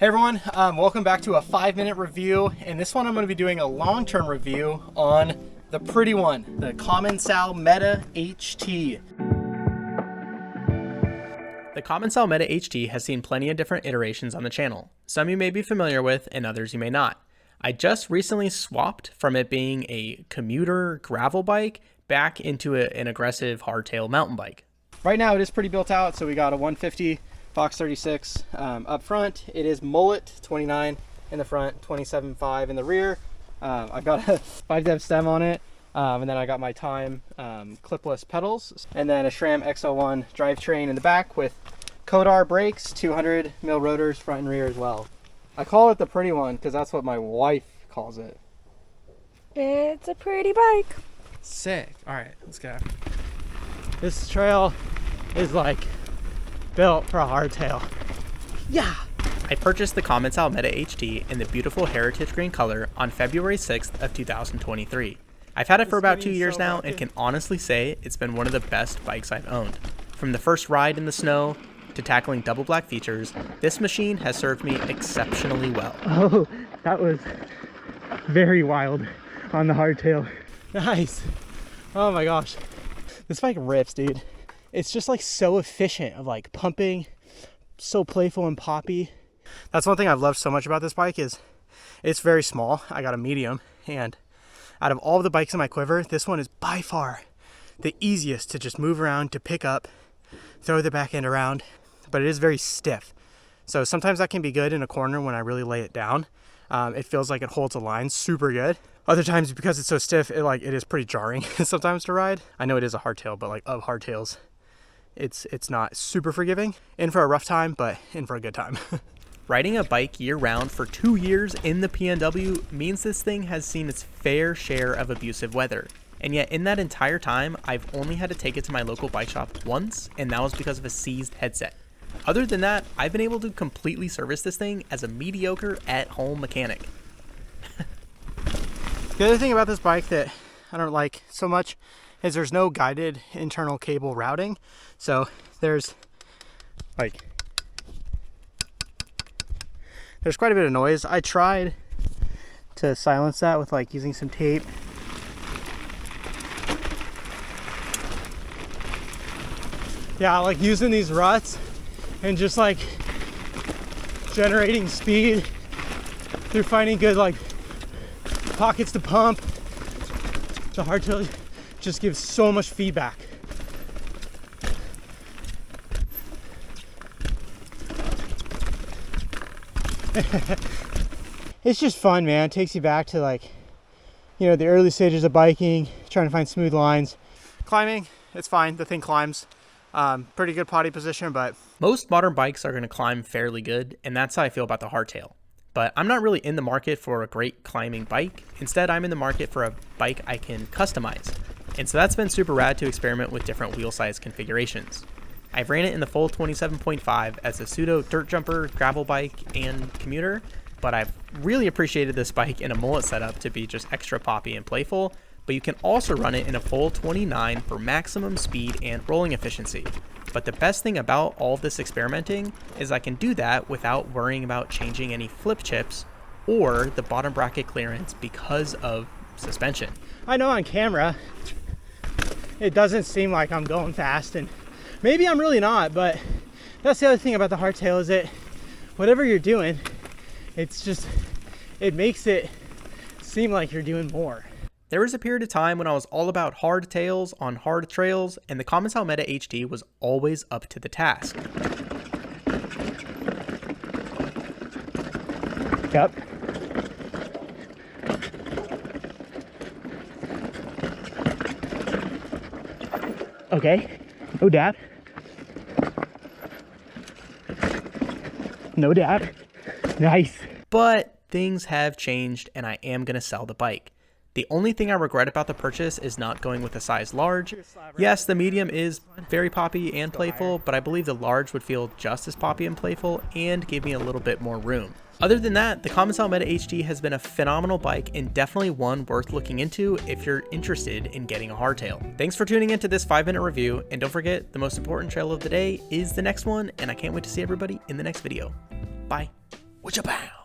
Hey everyone, welcome back to a 5-minute review. In this one I'm going to be doing a long-term review on the pretty one, the Commencal Meta HT. The Commencal Meta HT has seen plenty of different iterations on the channel. Some you may be familiar with and others you may not. I just recently swapped from it being a commuter gravel bike back into an aggressive hardtail mountain bike. Right now it is pretty built out, so we got a 150 Fox 36 up front. It is mullet 29 in the front, 27.5 in the rear. I've got a 5-dev stem on it, and then I got my Time clipless pedals, and then a SRAM XL1 drivetrain in the back with Kodar brakes, 200 mil rotors front and rear as well. I call it the pretty one because that's what my wife calls it. It's a pretty bike. Sick. All right, let's go. This trail is like built for a hardtail. Yeah. I purchased the Commencal Meta HT in the beautiful heritage green color on February 6th of 2023. I've had it for about 2 years now and can honestly say it's been one of the best bikes I've owned. From the first ride in the snow to tackling double black features, this machine has served me exceptionally well. Oh, that was very wild on the hardtail. Nice. Oh my gosh. This bike rips, dude. It's just like so efficient of like pumping, so playful and poppy. That's one thing I've loved so much about this bike is it's very small. I got a medium, and out of all of the bikes in my quiver, this one is by far the easiest to just move around, to pick up, throw the back end around, but it is very stiff. So sometimes that can be good in a corner when I really lay it down. It feels like it holds a line super good. Other times, because it's so stiff, it is pretty jarring sometimes to ride. I know it is a hardtail, but like of hardtails, it's not super forgiving. In for a rough time, but in for a good time. Riding a bike year-round for 2 years in the PNW means this thing has seen its fair share of abusive weather. And yet in that entire time, I've only had to take it to my local bike shop once, and that was because of a seized headset. Other than that, I've been able to completely service this thing as a mediocre at-home mechanic. The other thing about this bike that I don't like so much is there's no guided internal cable routing. So there's quite a bit of noise. I tried to silence that with like using some tape. Yeah, like using these ruts and just like generating speed through finding good like pockets to pump. The hardtail just gives so much feedback. It's just fun, man. It takes you back to like, you know, the early stages of biking, trying to find smooth lines. Climbing, it's fine. The thing climbs. Pretty good potty position, but Most modern bikes are going to climb fairly good, and that's how I feel about the hardtail. But I'm not really in the market for a great climbing bike. Instead, I'm in the market for a bike I can customize. And so that's been super rad to experiment with different wheel size configurations. I've ran it in the full 27.5 as a pseudo dirt jumper, gravel bike, and commuter, but I've really appreciated this bike in a mullet setup to be just extra poppy and playful, but you can also run it in a full 29 for maximum speed and rolling efficiency. But the best thing about all of this experimenting is I can do that without worrying about changing any flip chips or the bottom bracket clearance because of suspension. I know on camera it doesn't seem like I'm going fast, and maybe I'm really not, but that's the other thing about the hardtail is that whatever you're doing, it makes it seem like you're doing more. There was a period of time when I was all about hardtails on hard trails, and the Commencal Meta HT was always up to the task. Yep. Okay. No dab. No dab. Nice. But things have changed, and I am going to sell the bike. The only thing I regret about the purchase is not going with a size large. Yes, the medium is very poppy and playful, but I believe the large would feel just as poppy and playful and give me a little bit more room. Other than that, the Commencal Meta HT has been a phenomenal bike and definitely one worth looking into if you're interested in getting a hardtail. Thanks for tuning into this 5-minute review, and don't forget, the most important trail of the day is the next one, and I can't wait to see everybody in the next video. Bye. Whatcha pow.